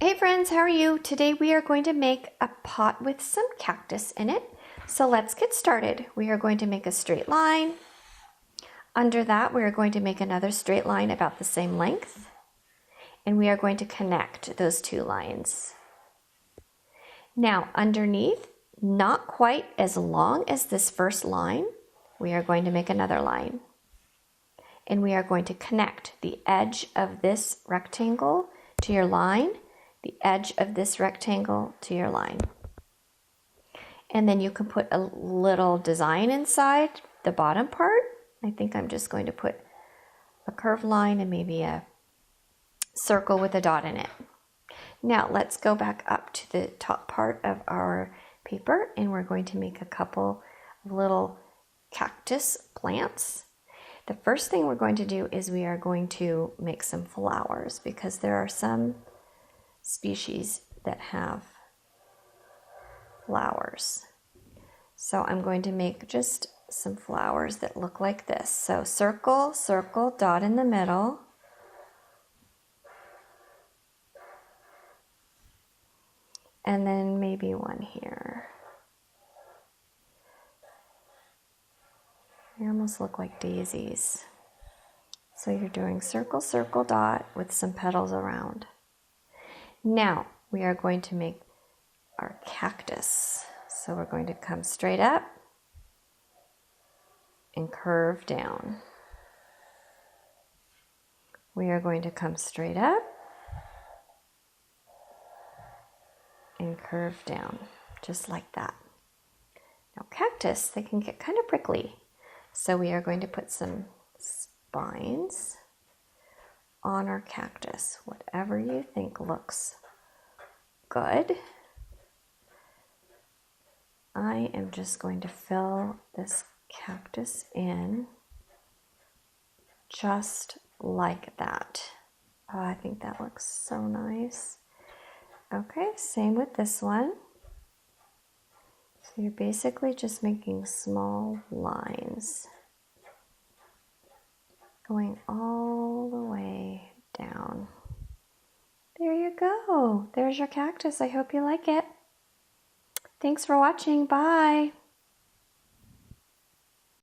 Hey friends, how are you? Today we are going to make a pot with some cactus in it. So let's get started. We are going to make a straight line. Under that, we are going to make another straight line about the same length. And we are going to connect those two lines. Now underneath, not quite as long as this first line, we are going to make another line. And we are going to connect the edge of this rectangle to your line, the edge of this rectangle to your line. And then you can put a little design inside the bottom part. I think I'm just going to put a curved line and maybe a circle with a dot in it. Now let's go back up to the top part of our paper and we're going to make a couple of little cactus plants. The first thing we're going to do is we are going to make some flowers because there are some species that have flowers. So I'm going to make just some flowers that look like this. So circle, circle, dot in the middle. And then maybe one here. They almost look like daisies. So you're doing circle, circle, dot with some petals around. Now we are going to make our cactus. So we're going to come straight up and curve down. We are going to come straight up and curve down, just like that. Now cactus, they can get kind of prickly. So we are going to put some spines on our cactus, whatever you think looks good. I am just going to fill this cactus in just like that. Oh, I think that looks so nice. Okay, same with this one. So you're basically just making small lines going all the way down. There you go. There's your cactus. I hope you like it. Thanks for watching. Bye.